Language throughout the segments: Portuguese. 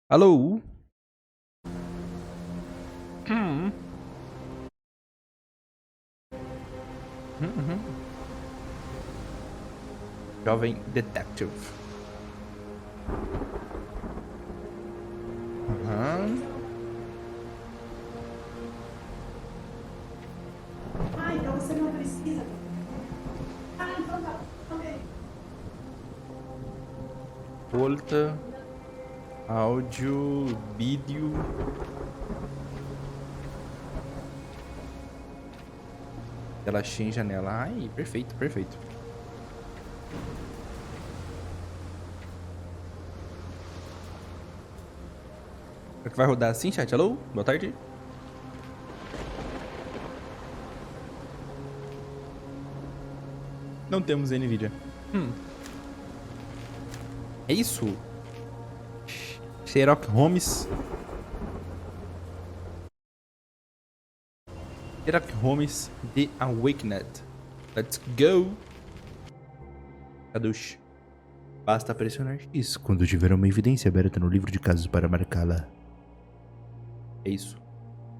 Alô? Hum. Uhum. Jovem detetive. Uhum. Ah, então você não precisa. Ah, então tá. Ok. Volta. Áudio. Vídeo. Relaxinha em janela. Ai, perfeito, perfeito. Será que vai rodar assim, chat? Alô? Boa tarde. Não temos NVIDIA. É isso? Sherlock Holmes. Sherlock Holmes The Awakened. Let's go. Caduche. Basta pressionar X quando tiver uma evidência aberta no livro de casos para marcá-la. É isso.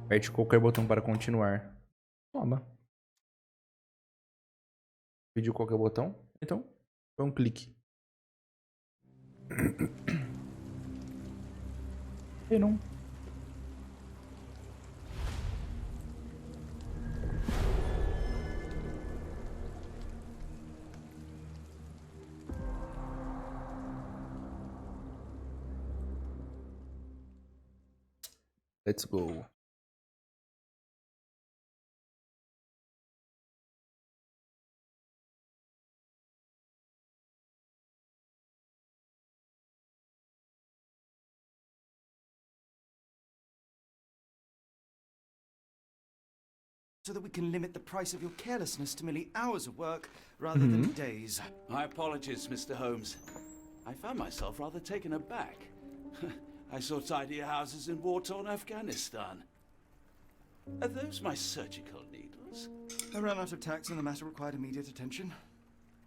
Aperte qualquer botão para continuar. Toma. Pediu qualquer botão? Então, foi um clique. E não. Let's go. So that we can limit the price of your carelessness to merely hours of work rather than days. My apologies, Mr. Holmes. I found myself rather taken aback. I saw tidier houses in war-torn Afghanistan. Are those my surgical needles? I ran out of tacks and the matter required immediate attention.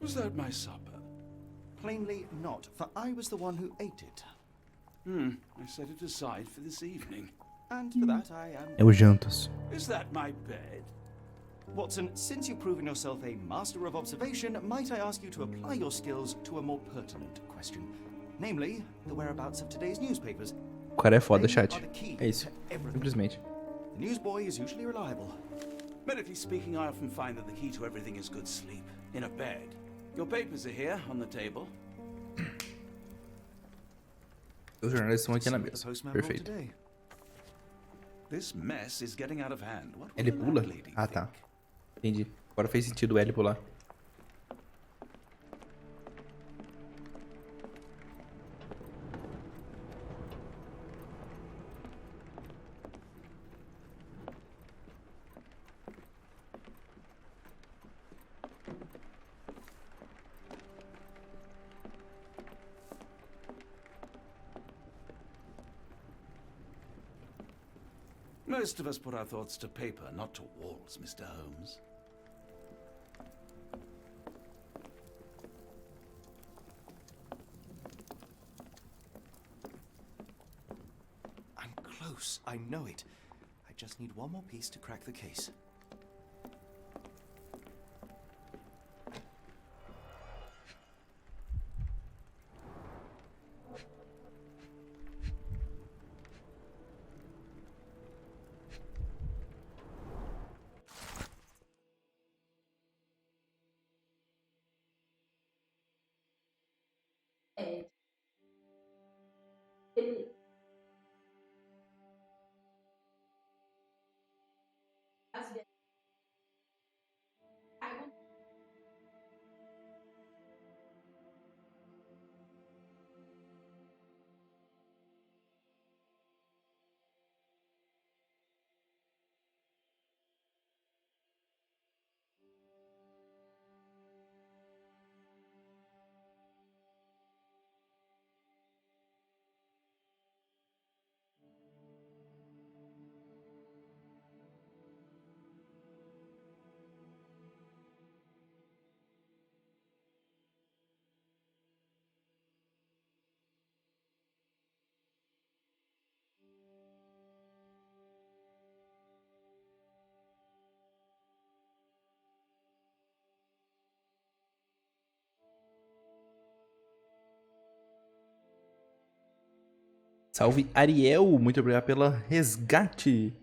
Was that my supper? Plainly not, for I was the one who ate it. I set it aside for this evening. And for that I am... É o Jantos. Is that my bed? Watson, since you've proven yourself a master of observation, might I ask you to apply your skills to a more pertinent question? Namely, the whereabouts of today's newspapers. O cara é foda, They chat. are the key É isso. to everything. Simplesmente. The newsboy is usually reliable. Medically speaking, I often find that the key to everything is good sleep. In a bed. Your papers are here, on the table. Os jornais estão aqui na See what the mesa. postman brought Perfeito. today. This mess is getting out of hand. What Ele will the pula? landlady Ah, tá. think? Entendi. Agora fez sentido o L pular. Most of us put our thoughts to paper, not to walls, Mr. Holmes. I'm close, I know it. I just need one more piece to crack the case. É. Ele... Salve, Ariel! Muito obrigado pela resgate.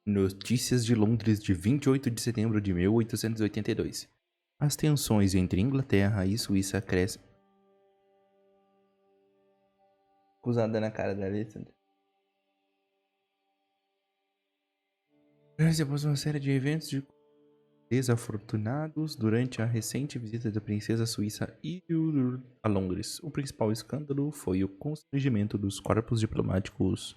Notícias de Londres de 28 de setembro de 1882. As tensões entre Inglaterra e Suíça crescem. Acusada na cara da Alessandra. Após uma série de eventos desafortunados durante a recente visita da princesa suíça a Londres. O principal escândalo foi o constrangimento dos corpos diplomáticos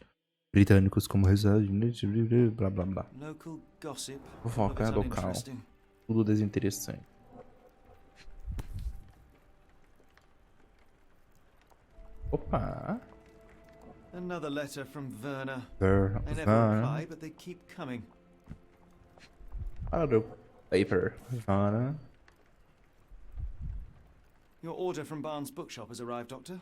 britânicos como resultado de blá blá blá. Local gossip. Fofoca local. Tudo desinteressante. Opa! Another letter from Werner. I never reply, but they keep coming. Paper. Your order from Barnes' bookshop has arrived, Doctor.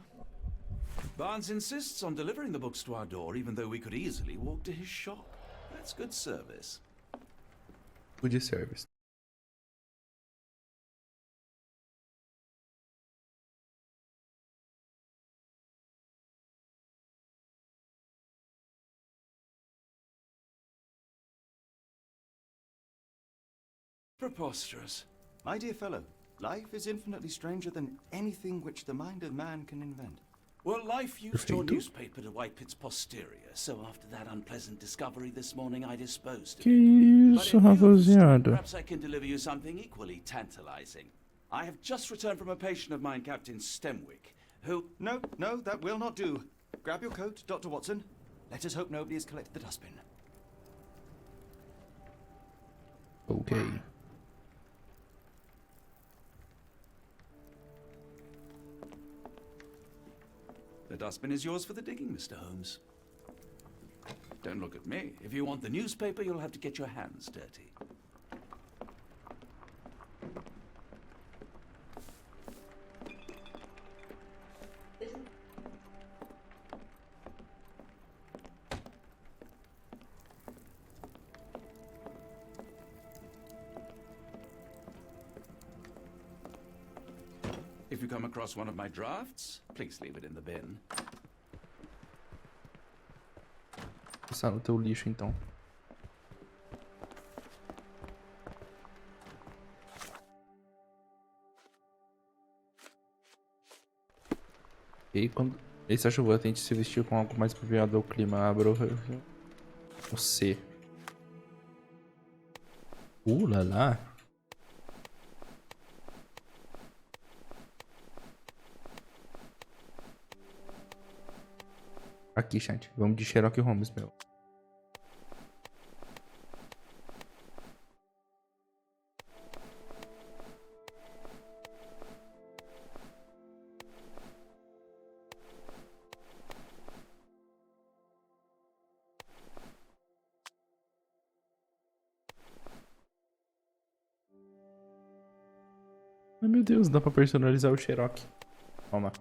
Barnes insists on delivering the books to our door, even though we could easily walk to his shop. That's good service. Good service. Preposterous. My dear fellow, life is infinitely stranger than anything which the mind of man can invent. Well, life used your Perfeito. newspaper to wipe its posterior, so after that unpleasant discovery this morning, I disposed of Que it. isso, But in lieu of this, rapaziada? perhaps I can deliver you something equally tantalizing. I have just returned from a patient of mine, Captain Stemwick, who... No, that will not do. Grab your coat, Dr. Watson. Let us hope nobody has collected the dustbin. Ok. The dustbin is yours for the digging, Mr. Holmes. Don't look at me. If you want the newspaper, you'll have to get your hands dirty. If you come across one of my drafts, please leave it in the bin. Vou passar no teu lixo então. E quando esse chuva, tente se vestir com algo mais apropriado ao clima. Abra o C. Lá lá. Aqui, chat. Vamos de Sherlock Holmes, meu. Ai, meu Deus, dá pra personalizar o Sherlock. Toma.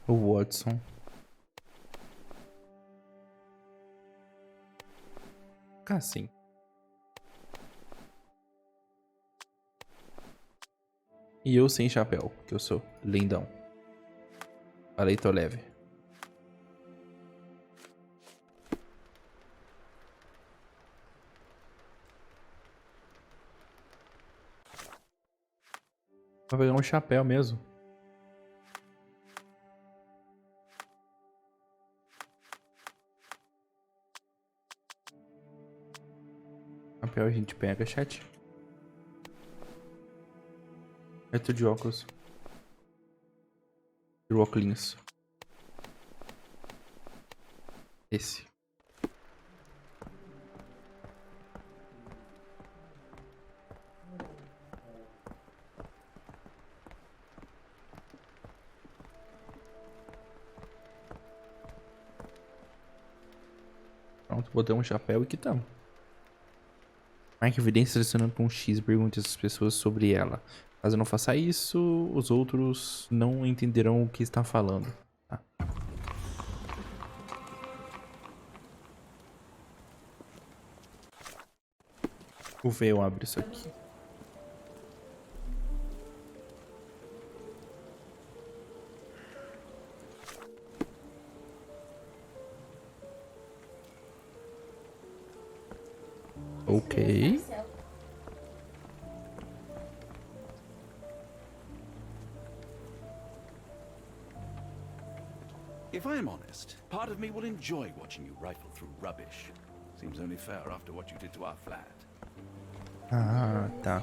O Watson. Assim. E eu sem chapéu, que eu sou lindão. Falei, tô leve. Vou pegar um chapéu mesmo. Chapéu a gente pega, chat. Reto de óculos. De óculos. Esse. Pronto, botamos um chapéu e quitamos. Marque evidência selecionando com um X e pergunte às pessoas sobre ela. Caso não faça isso, os outros não entenderão o que está falando. Tá. Vou ver, eu abro isso aqui. Ok. If I'm honest, part of me will enjoy watching you rifle through rubbish. Seems only fair after what you did to our flat. Ah, tá.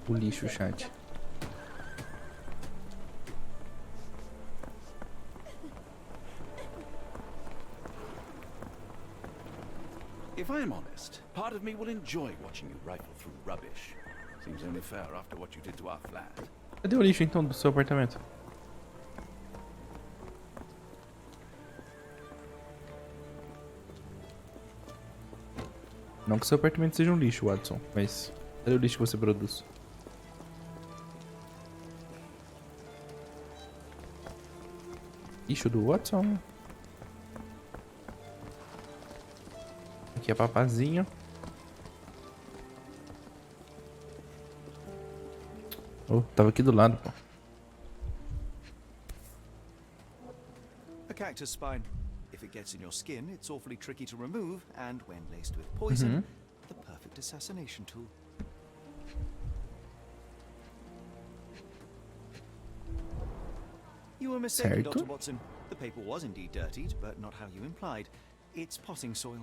O lixo, chat. If I'm honest, part of me will enjoy watching you rifle through rubbish. Seems only fair after what you did to our flat. Cadê o lixo então do seu apartamento? Não que seu apartamento seja um lixo, Watson, mas cadê o lixo que você produz? Lixo do Watson. Aqui é papazinho. Oh, tava aqui do lado, pô. A cactus spine. If it gets in your skin, it's awfully tricky to remove, and when laced with poison, the perfect assassination tool. You were mistaken, Certo. Dr. Watson. The paper was indeed dirtied, but not how you implied. It's potting soil.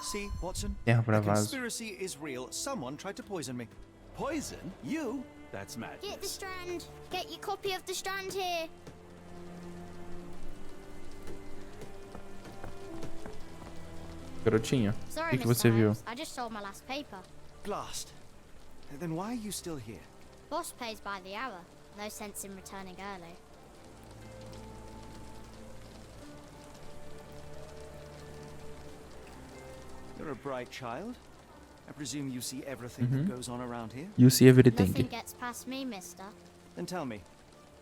See, Watson? Terra pra The vaso. conspiracy is real. Someone tried to poison me. Poison? You? That's Get the madness. strand. Get your copy of the strand here. Garotinha, o Sorry, que, que Mr. você viu? Holmes. I just sold my last paper. Blast. Then why are you still here? Boss pays by the hour. No sense in returning early. You're a bright child. I presume you see everything that goes on around here? You see everything. Nothing gets past me, mister. Then tell me,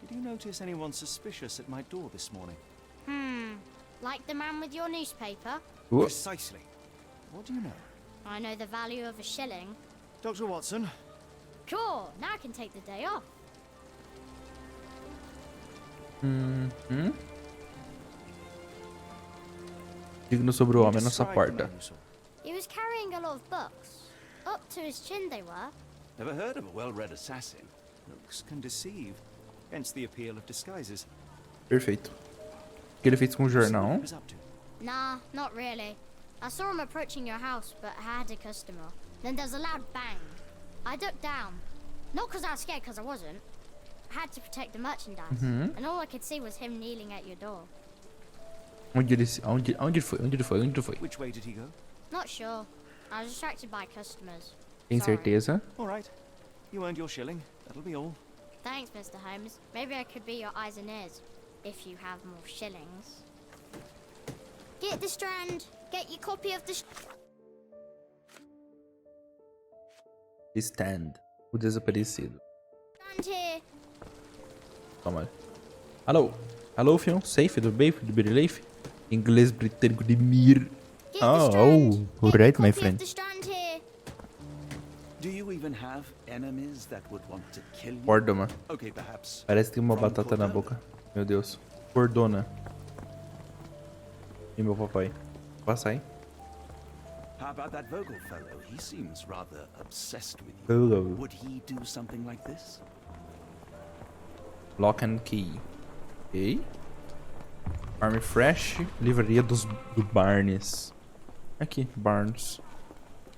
did you notice anyone suspicious at my door this morning? Like the man with your newspaper? Whoa. Precisely. What do you know? I know the value of a shilling. Dr. Watson, Sure, now I can take the day off. Digno sobre o homem à nossa describe the porta. man you saw. He was carrying a lot of books. Up to his chin they were. Never heard of a well-read assassin. Looks can deceive. Hence the appeal of disguises. Perfeito. O que ele fez com o See what jornal? he was up to. Nah, not really. I saw him approaching your house, but I had a customer. Then there's a loud bang. I ducked down. Not because I was scared, because I wasn't. I had to protect the merchandise. And all I could see was him kneeling at your door. Onde ele foi? Onde ele foi? Onde ele foi? Which way did he go? Not sure. I was distracted by customers. Tem Sorry. certeza? All right. You earned your shilling. That'll be all. Thanks, Mr. Holmes. Maybe I could be your eyes and ears, if you have more shillings. Get the strand. Get your copy of the Stand. O desaparecido. strand here. Toma. Alô? Alô, fião? Safe do Bafe, do Berileif? Inglês britânico de Mir. Get the Oh, strand. oh, Get right, your my copy friend. of the strand here. Do you even have enemies that would want to kill you? Cordoma. Okay, perhaps. Parece que tem uma From batata na Cordona. boca. Meu Deus. Cordona. E meu papai. Passa aí. How about that Vogel fellow? He seems rather obsessed with you. Vogel. Would he do something like this? Lock and Key. Ok. Army Fresh. Livraria do Barnes. Aqui, Barnes.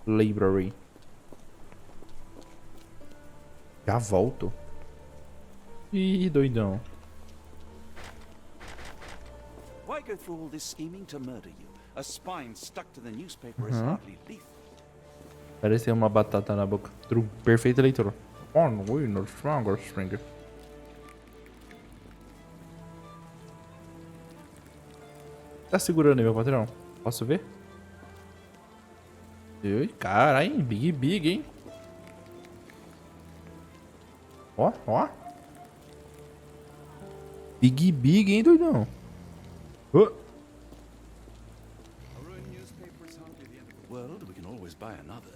Library. Já volto. Ih, doidão. Why go through all this scheming to murder you? A spine stuck to the newspaper is hardly lethal. Parece ter uma batata na boca. True. Perfeita leitura. Oh, no, no, stronger stringer. Tá segurando aí, meu patrão? Posso ver? Ui, caralho, big, hein? Ó, ó. Big, hein, doidão? Oh. buy another.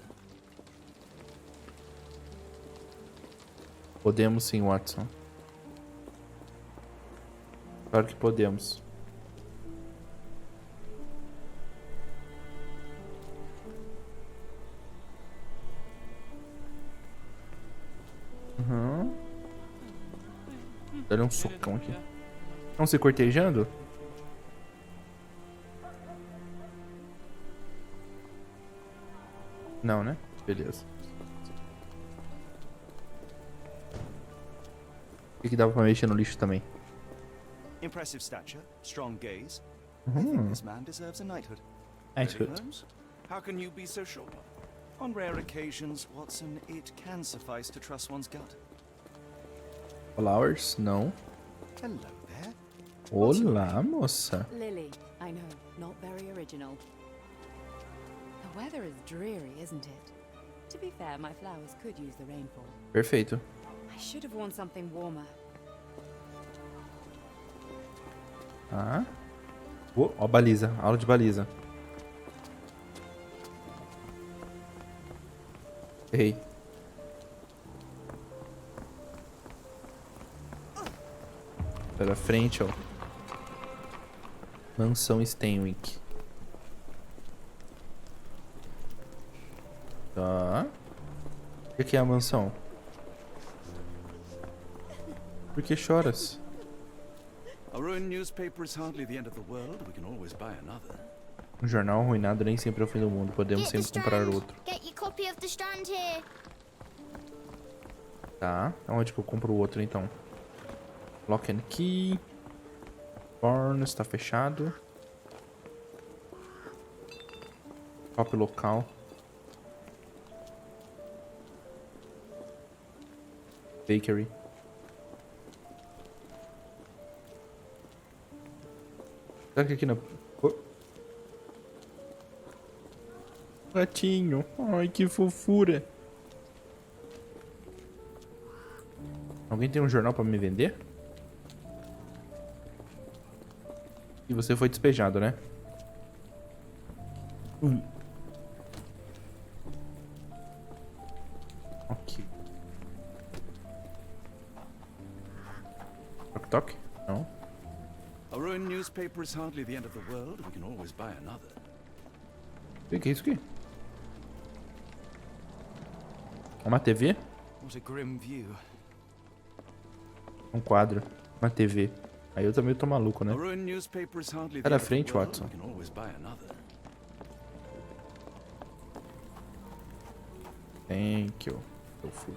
Podemos sim, Watson. Claro que podemos. Uhum. Dá um socão aqui. Estão se cortejando? Não, né? Beleza. O que dava pra mexer no lixo também? Impressive stature, strong gaze. I think this man deserves a knighthood. Knighthood. Really, Holmes? How can you be so sure? On rare occasions, Watson, it can suffice to trust one's gut. Flowers? Não. Hello there. Olá, moça. Lily, I know, not very original. The weather is dreary, isn't it? To be fair, my flowers could use the rainfall. Perfeito. I should have worn something warmer. Ah. Ó, baliza. Aula de baliza. Errei. Pela frente, ó. Mansão Stenwick. Tá. O que é a mansão? Por que choras? A ruined newspaper is hardly the end of the world. We can always buy another. Um jornal arruinado nem sempre é o fim do mundo. Podemos Get the sempre comprar Strand. outro. Get your copy of the Strand here. Tá. Onde que eu compro o outro, então? Lock and Key. Barn está fechado. Top local. Bakery. Será que aqui na... Oh. Gatinho. Ai, que fofura. Alguém tem um jornal pra me vender? E você foi despejado, né? Ok. Toque, toque? Não. A ruined newspaper is hardly the end of the world. We can always buy another. O que é isso aqui? Uma TV? What a grim view. Um quadro. Uma TV. Aí eu também tô maluco, né? A ruined newspaper is hardly Sai the da end of frente, the world. Watson. We can always buy another. Thank you. Eu fui.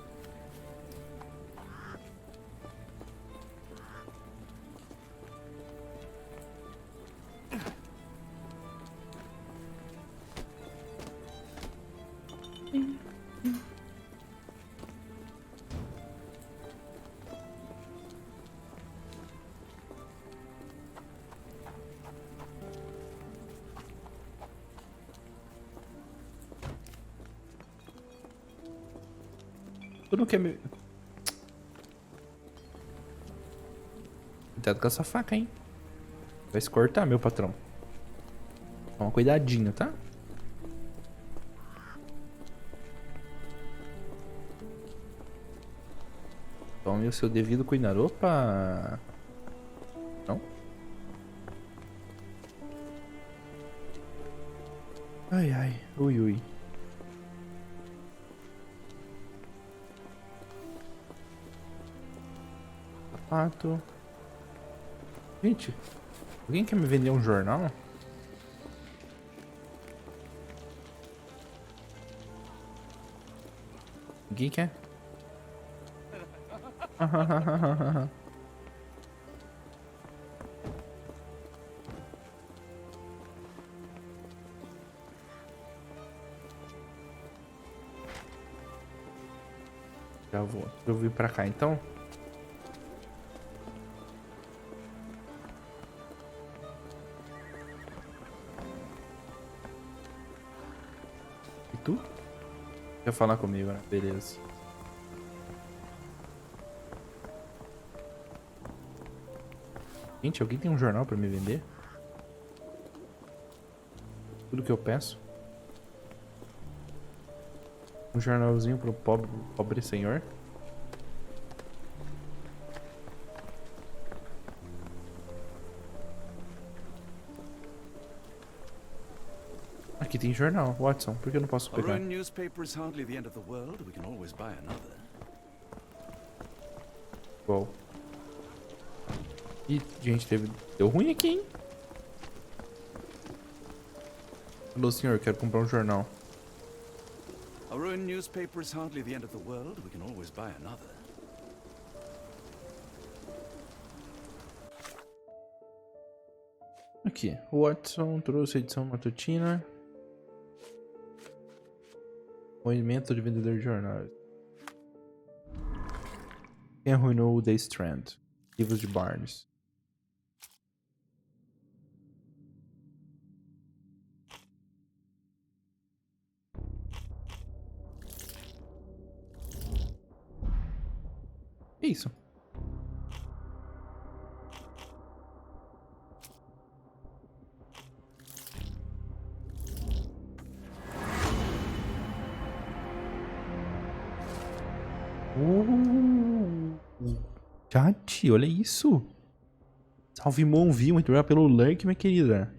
Tu não quer me... Cuidado com essa faca, hein? Vai se cortar, meu patrão. Toma cuidadinho, tá? Tome o seu devido cuidado. Opa! Não? Ai, ai. Ui, ui. Sapato. Gente, alguém quer me vender um jornal? Ninguém quer? Já vou. Eu vim pra cá então. E tu? Quer falar comigo, né? Beleza. Gente, alguém tem um jornal pra me vender? Tudo que eu peço. Um jornalzinho pro pobre senhor. Aqui tem jornal, Watson. Por que eu não posso A pegar? ruined newspaper is hardly the end of the world. We can always buy another. Bom. Ih, gente, deu ruim aqui, hein? Alô, senhor, quero comprar um jornal. A ruined newspaper is hardly the end of the world. We can always buy another. Aqui, Watson trouxe a edição matutina. Movimento de vendedor de jornais. Quem arruinou o The Strand? Livros de Barnes. Que isso? Chat, olha isso. Salve Monvi, muito obrigado pelo lurk, minha querida.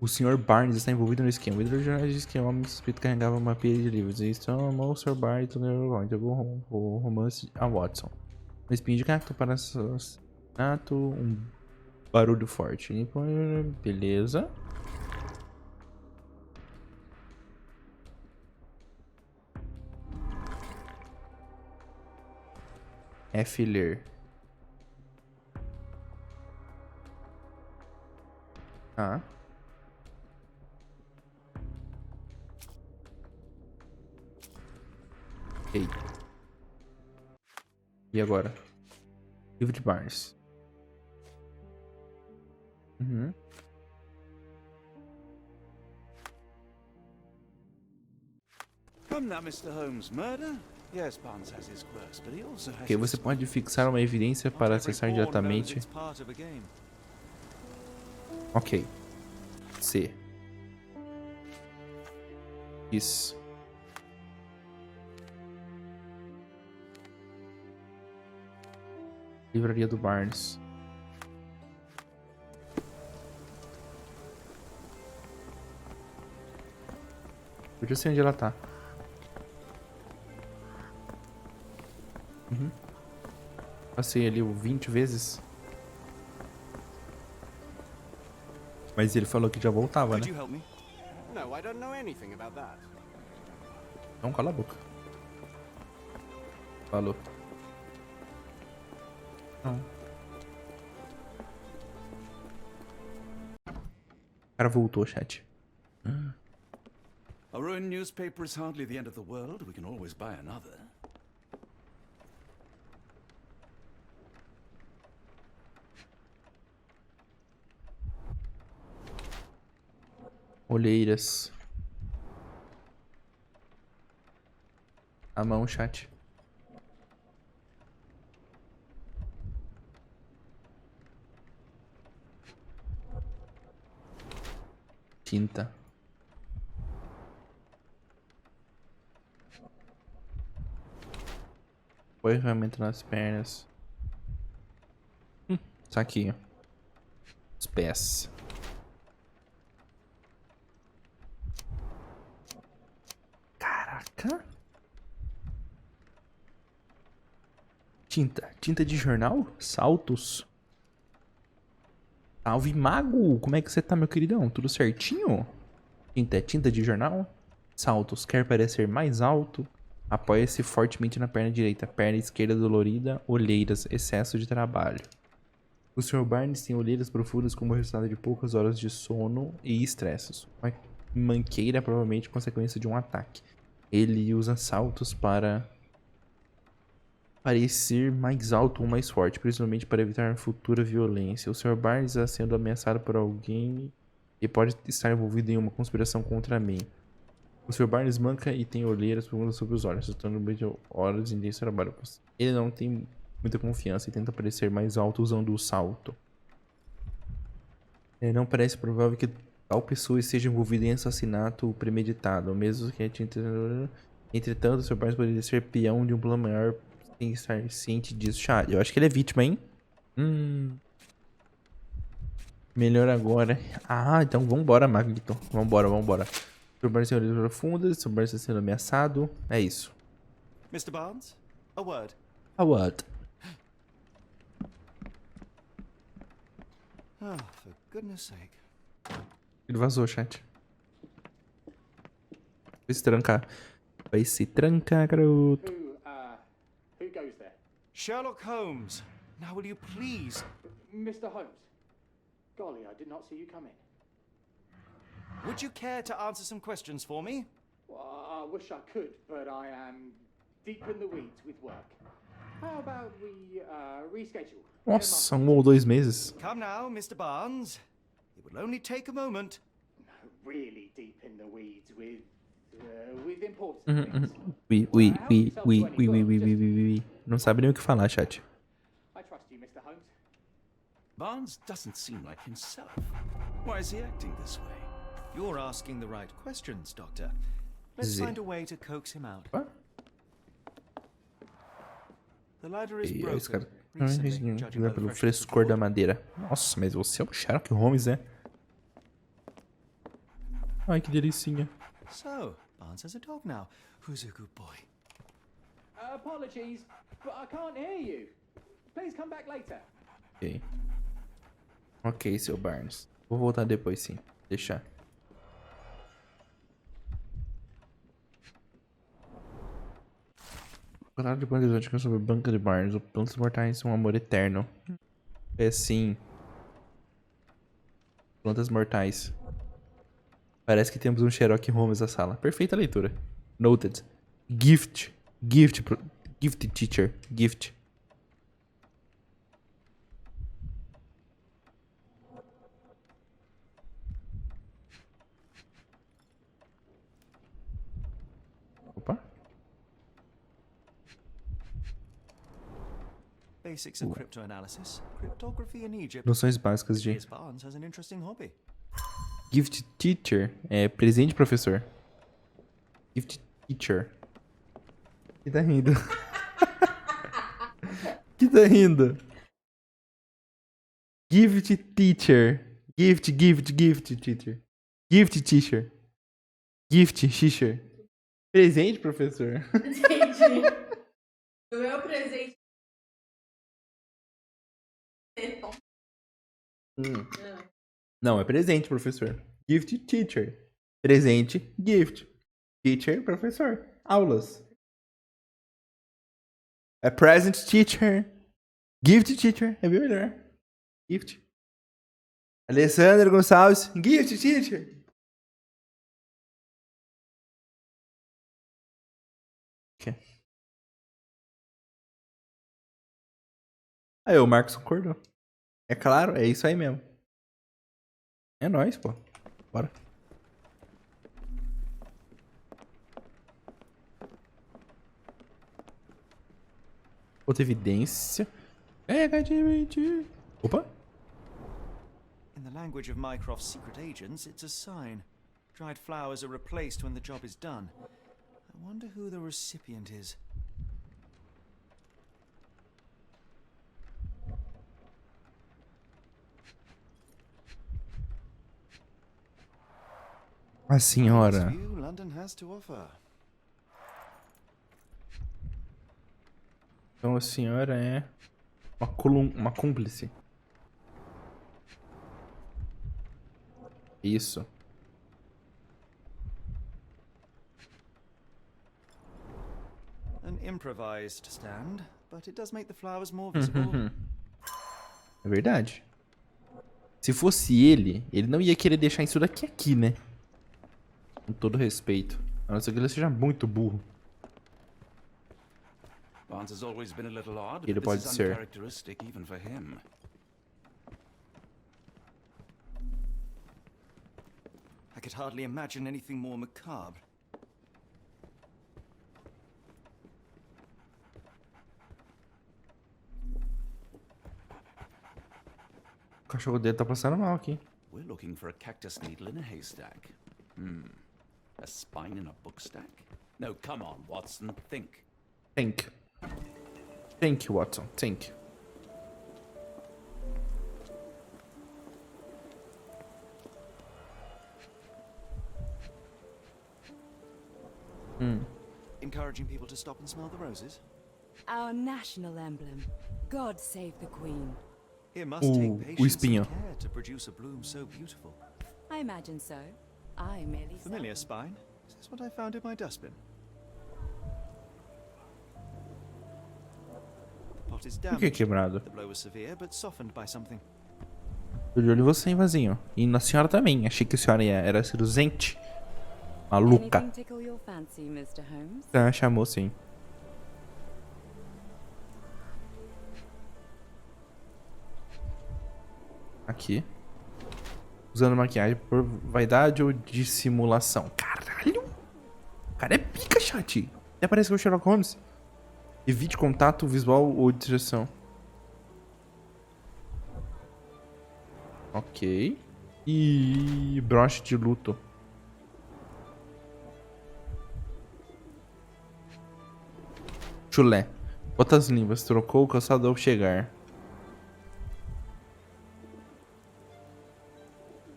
O Sr. Barnes está envolvido no esquema. O vendedor de jornais diz que o homem suspeito carregava uma pilha de livros. Eles chamam o Sr. Barnes entregou o romance a Watson. Um espinho de cacto para assassinato, um barulho forte. Beleza. F. Ler. Tá. Ok. E agora? Livro de Barnes. Uhum. Come now, Mr. Holmes. Murder? Yes, Barnes has his quirks, but he also has Ok, você pode fixar uma evidência para acessar diretamente. Ok. C. Isso. Livraria do Barnes. Eu já sei onde ela tá. Uhum. Passei ali 20 vezes. Mas ele falou que já voltava, né? No, I don't know anything about that. Então cala a boca. Falou. Não. O cara voltou, chat. A ruined newspaper is hardly the end of the world. We can always buy another. Olheiras. A mão, chat. Tinta. Põe ferramenta nas pernas. Saquinho. Os pés. Caraca. Tinta. Tinta de jornal? Saltos. Salve, mago! Como é que você tá, meu queridão? Tudo certinho? Tinta é tinta de jornal? Saltos. Quer parecer mais alto? Apoia-se fortemente na perna direita. Perna esquerda dolorida. Olheiras. Excesso de trabalho. O Sr. Barnes tem olheiras profundas como resultado de poucas horas de sono e estresses. Uma manqueira provavelmente consequência de um ataque. Ele usa saltos para parecer mais alto ou mais forte, principalmente para evitar futura violência. O Sr. Barnes está sendo ameaçado por alguém e pode estar envolvido em uma conspiração contra mim. O Sr. Barnes manca e tem olheiras profundas sobre os olhos, resultando horas de intenso trabalho. Ele não tem muita confiança e tenta parecer mais alto usando o salto. Não parece provável que tal pessoa esteja envolvida em assassinato premeditado, mesmo que entretanto, seu pai poderia ser peão de um plano maior sem estar ciente disso. Chá, eu acho que ele é vítima, hein? Melhor agora. Ah, então vambora, Magneton. Vambora. Seu bar tem origens profundas, seu bar está sendo ameaçado. É isso. Mr. Barnes, a word. A what? Oh, for goodness sake. Ele vazou, chat. Vai se trancar, garoto. Who goes there? Sherlock Holmes, now will you please? Mr. Holmes. Golly, I did not see you come in. Would you care to answer some questions for me? Well, I wish I could, but I am deep in the weeds with work. How about we reschedule? Nossa, 1 ou 2 meses. Come now, Mr. Barnes. It will only take a moment. Really deep in the weeds with important things. Não sabe nem o que falar, chat. I trust you, Mr. Holmes. Barnes doesn't seem like himself. Why is he acting this way? You're asking the right questions, Doctor. Let's find a way to coax him out. What? The ladder is E aí, esse cara broken. Recently, judging by the pelo freshness of the frescor da wood. madeira. Nossa, mas você é o Sherlock Holmes, né? Ai, que delicinha. So, Barnes has a dog now. Who's a good boy? Apologies, but I can't hear you. Please come back later. Ok. Ok, seu Barnes. Vou voltar depois, sim. Deixar. Contato de banca exótica sobre Banca de Barnes. Os plantas mortais são um amor eterno. É sim. Plantas mortais. Parece que temos um Sherlock Holmes na sala. Perfeita leitura. Noted. Gift teacher. Gift. Opa. Basics of cryptoanalysis, cryptography in Egypt. Noções básicas de Here's Barnes has an interesting hobby. Gift teacher. É presente professor. Gift teacher. Que tá rindo? Que tá rindo? Gift teacher. Gift teacher. Gift teacher. Gift teacher. Presente professor. Entendi. O meu presente. Não, é presente, professor. Gift teacher. Presente, gift. Teacher, professor. Aulas. É present teacher. Gift teacher. É bem melhor. Gift. Alessandro Gonçalves. Gift teacher. Ok. Aí o Marcos concordou. É claro, é isso aí mesmo. É nóis, pô. Bora. Outra evidência. Pega de mentir. Opa. In the language of Mycroft's secret agents, it's a sign. Dried flowers are replaced when the job is done. I wonder who the recipient is. A senhora. This view London has to offer. Então a senhora é uma cúmplice. Isso. An improvised stand, but it does make the flowers more visible. É verdade. Se fosse ele não ia querer deixar isso daqui aqui, né? Com todo respeito. A não ser que ele seja muito burro. Barnes has always been a little odd, Ele but pode this is ser. uncharacteristic even for him. I could hardly imagine anything more macabre. O cachorro dele tá passando mal aqui. We're looking for a cactus needle in a haystack. A spine in a book stack? No, come on, Watson, think. Think. Think, Watson. Think. Encouraging people to stop and smell the roses? Our national emblem. God save the Queen. It must take patience espinho. and care to produce a bloom so beautiful. I imagine so. I merely Familiar said- spine? Is this what I found in my dustbin? The pot is Por que damaged. quebrado? The blow was severe, but softened by something. Tô de olho em você, hein, Vazinho. E na senhora também. Achei que a senhora era seduzente. Maluca. Anything tickle your fancy, Mr. Holmes? Ah, chamou sim. Aqui. Usando maquiagem por vaidade ou dissimulação? Caralho! O cara é pica, chat. Até parece que é o Sherlock Holmes. Evite contato visual ou distração. Ok. E broche de luto. Chulé. Bota as línguas. Trocou o calçado ao chegar.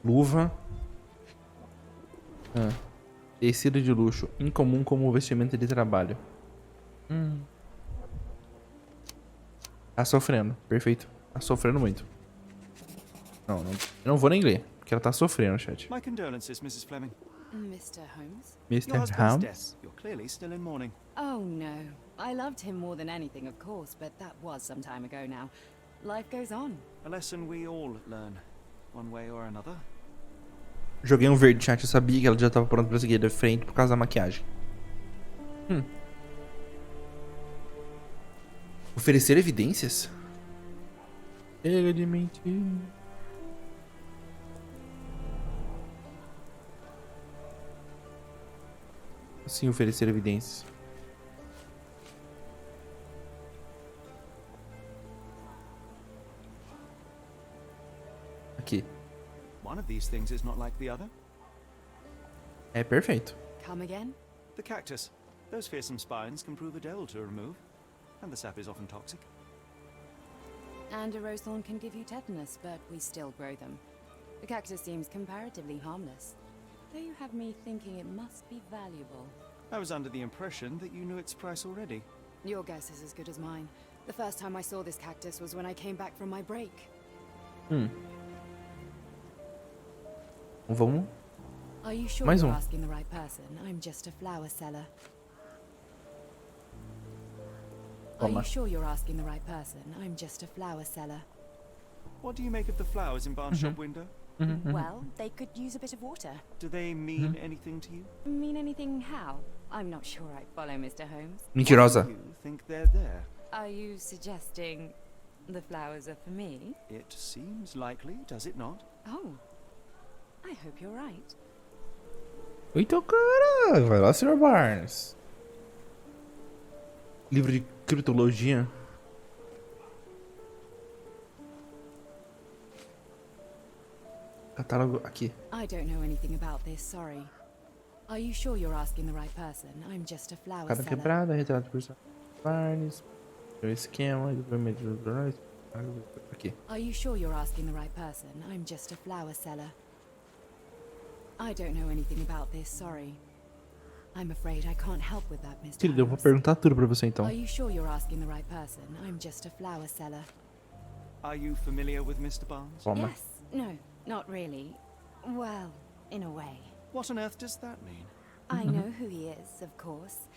Luva. Tecido de luxo. Incomum como vestimenta de trabalho. Tá sofrendo. Perfeito. Tá sofrendo muito. Não, eu não vou nem ler. Porque ela tá sofrendo, chat. My condolences, Mrs. Fleming. Mr. Holmes? Your Mr. husband's Holmes? death. You're clearly still in mourning. Oh no. I loved him more than anything, of course, but that was some time ago now. Life goes on. A lesson we all learn, one way or another. Joguei um verde, chat. Eu sabia que ela já tava pronta pra seguir de frente por causa da maquiagem. Oferecer evidências? Chega de mentir. Assim, oferecer evidências. Aqui. One of these things is not like the other. É perfeito. Come again? The cactus. Those fearsome spines can prove a devil to remove, and the sap is often toxic. And a rose thorn can give you tetanus, but we still grow them. The cactus seems comparatively harmless. Though you have me thinking it must be valuable. I was under the impression that you knew its price already. Your guess is as good as mine. The first time I saw this cactus was when I came back from my break. Vamos. Are you sure Mais you're um. asking the right person? I'm just a flower seller. Are Toma. you sure you're asking the right person? I'm just a flower seller. What do you make of the flowers in Barnes' shop window? Well, they could use a bit of water. Do they mean anything to you? Mean anything how? I'm not sure I follow, Mr. Holmes. Mentirosa. You think they're there? Are you suggesting the flowers are for me? It seems likely, does it not? Oh, I hope you're right. Então, cara, vai lá, Sr. Barnes. Livro de criptologia. Catálogo aqui. I don't know anything about this, sorry. Are you sure you're asking the right person? I'm just a flower Cara seller. quebrada, retrato por Barnes. O esquema, aqui. Are you sure you're asking the right person? I'm just a flower seller. I don't know anything about this, sorry. I'm afraid I can't help with that, Mr. Querido, eu vou Holmes. perguntar tudo pra você então. Are you sure you're asking the right person? I'm just a flower seller. Are you familiar with Mr. Barnes? Toma. Yes. No, not really. Well, in a way. What on earth does that mean? I know who he is, of course.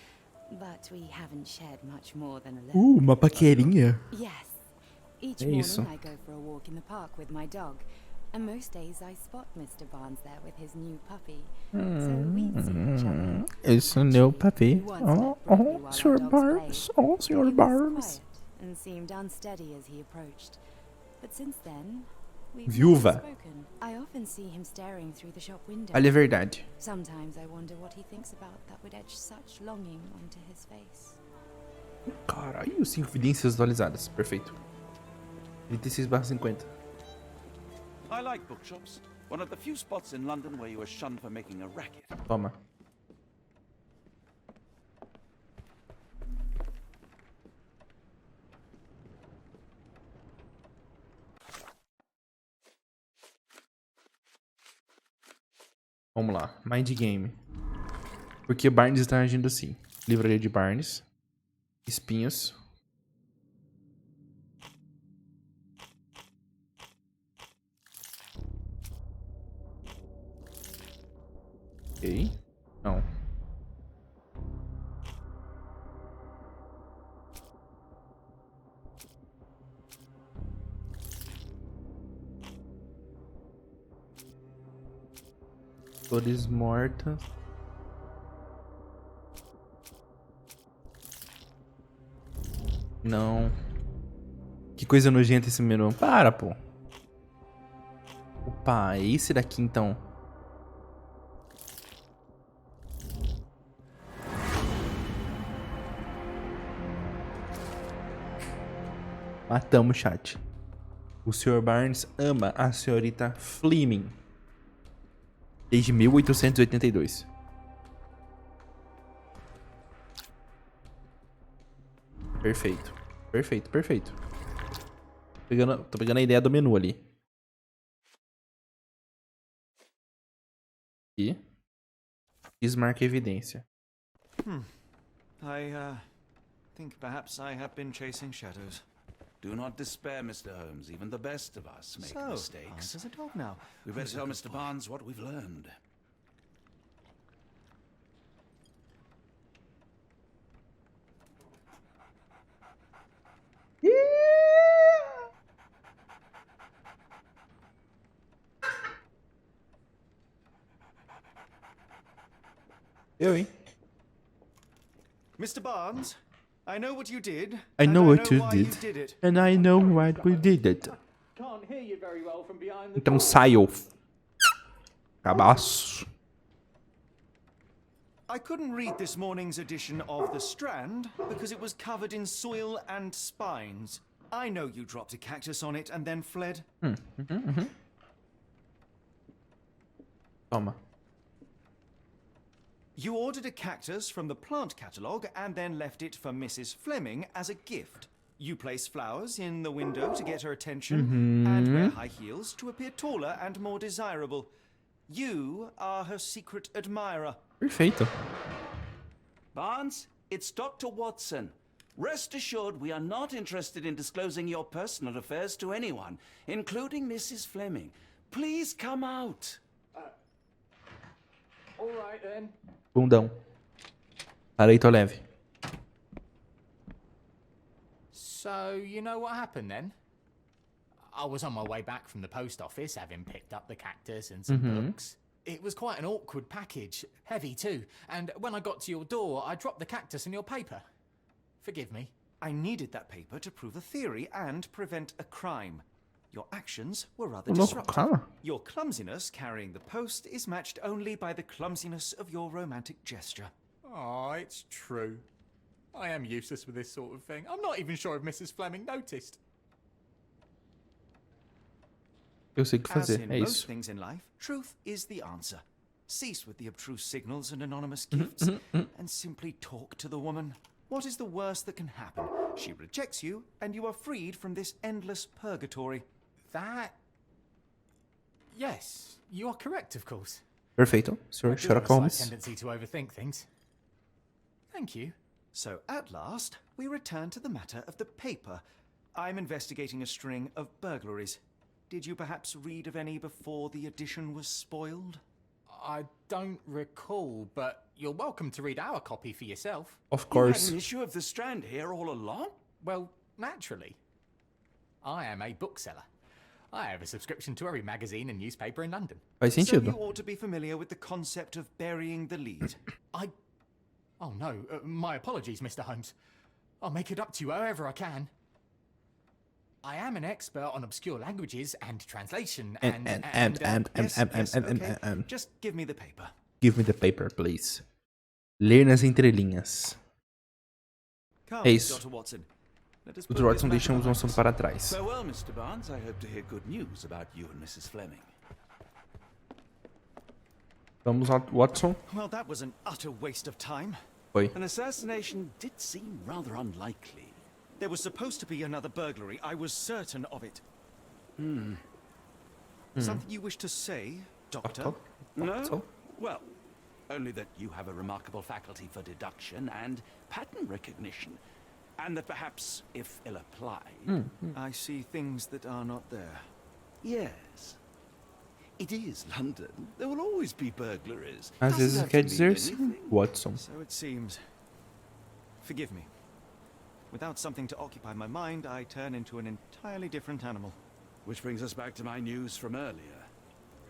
But we haven't shared much more than a look. Uma paquerinha. Yes. Each É morning isso. I go for a walk in the park with my dog. And most days I spot Mr. Barnes there with his new puppy. So we see each other. Esse é o meu papi. Once met briefly while our Sr. dogs Barnes. played. Oh, He Sr. was Barnes. quiet and seemed unsteady as he approached. But since then, we've Viúva. never spoken. I often see him staring through the shop window. Olha a verdade. Sometimes I wonder what he thinks about that would etch such longing onto his face. Caralho, 5 evidências atualizadas. Perfeito. 36/50. I like bookshops. One of the few spots in London where you are shunned for making a racket. Toma. Vamos lá. Mind Game. Por que Barnes está agindo assim? Livraria de Barnes. Espinhos. Ok. Não. Flores mortas. Não. Que coisa nojenta esse menu. Para, pô. Opa, é esse daqui então. Matamos o chat. O Sr. Barnes ama a senhorita Fleming. Desde 1882. Perfeito. Perfeito, perfeito. Tô pegando a ideia do menu ali. E desmarca evidência. I think perhaps I have been chasing shadows. Do not despair, Mr. Holmes. Even the best of us make So, mistakes. there's a dog now. We better tell Mr. Barnes what we've learned. Eu, hein? Mr. Barnes, I know what you did. I know what you why did. You did it. And I know why we did it. Can't hear you very well from behind the Então door. saiu. Cabaço. I couldn't read this morning's edition of The Strand because it was covered in soil and spines. I know you dropped a cactus on it and then fled. Toma. You ordered a cactus from the plant catalogue and then left it for Mrs. Fleming as a gift. You place flowers in the window to get her attention and wear high heels to appear taller and more desirable. You are her secret admirer. Perfeito. Barnes, it's Dr. Watson. Rest assured we are not interested in disclosing your personal affairs to anyone, including Mrs. Fleming. Please come out. All right then. Bundão. Pareito leve. So, you know what happened then? I was on my way back from the post office, having picked up the cactus and some books. It was quite an awkward package, heavy too, and when I got to your door, I dropped the cactus in your paper. Forgive me. I needed that paper to prove a theory and prevent a crime. Your actions were rather Louco, disruptive. calma. Your clumsiness carrying the post is matched only by the clumsiness of your romantic gesture. Oh, it's true. I am useless with this sort of thing. I'm not even sure if Mrs. Fleming noticed. Eu sei o que As fazer. in É most isso. things in life, truth is the answer. Cease with the obtruse signals and anonymous gifts, and simply talk to the woman. What is the worst that can happen? She rejects you, and you are freed from this endless purgatory. That... Yes, you are correct, of course. Perfeito. I Sr. do Sherlock have a Holmes. slight tendency to overthink things. Thank you. So at last, we return to the matter of the paper. I'm investigating a string of burglaries. Did you perhaps read of any before the edition was spoiled? I don't recall, but you're welcome to read our copy for yourself. Of You had course. an issue of The Strand here all along? Well, naturally. I am a bookseller. I have a subscription to every magazine and newspaper in London. Faz So sentido. you ought to be familiar with the concept of burying the lead. Oh no, my apologies, Mr. Holmes. I'll make it up to you however I can. I am an expert on obscure languages and translation And. Just give me the paper. Give me the paper, please. Ler nas entrelinhas. Come, É isso. Dr. Watson. Let us Os put Watson this matter deixam os behind assuntos us. para trás. Farewell, Mr. Barnes. I hope to hear good news about you and Mrs. Fleming. Vamos, Watson. Well, that was an utter waste of time. Foi. An assassination did seem rather unlikely. There was supposed to be another burglary. I was certain of it. Something you wish to say, Doctor? No? Well, only that you have a remarkable faculty for deduction and pattern recognition. And that perhaps, if ill-applied... I see things that are not there. Yes. It is London. There will always be burglaries. Às Doesn't vezes have quer to dizer mean sim, anything. Watson. So it seems. Forgive me. Without something to occupy my mind, I turn into an entirely different animal. Which brings us back to my news from earlier.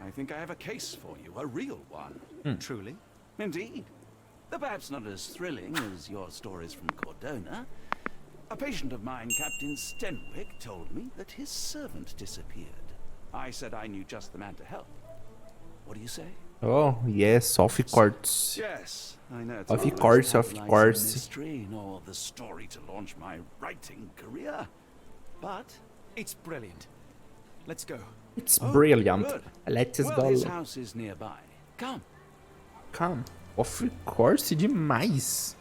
I think I have a case for you, a real one. Truly? Indeed. Though perhaps not as thrilling as your stories from Cordona. A patient of mine, Captain Stenwick, told me that his servant disappeared. I said I knew just the man to help. What do you say? Oh, yes, of course. Yes, I know. It's Of not the course, most of tantalizing course. mystery nor the story to launch my writing career. But It's brilliant. Let's go. It's brilliant. good. Let's well, go. his house is nearby. Come. Come. Of course, demais.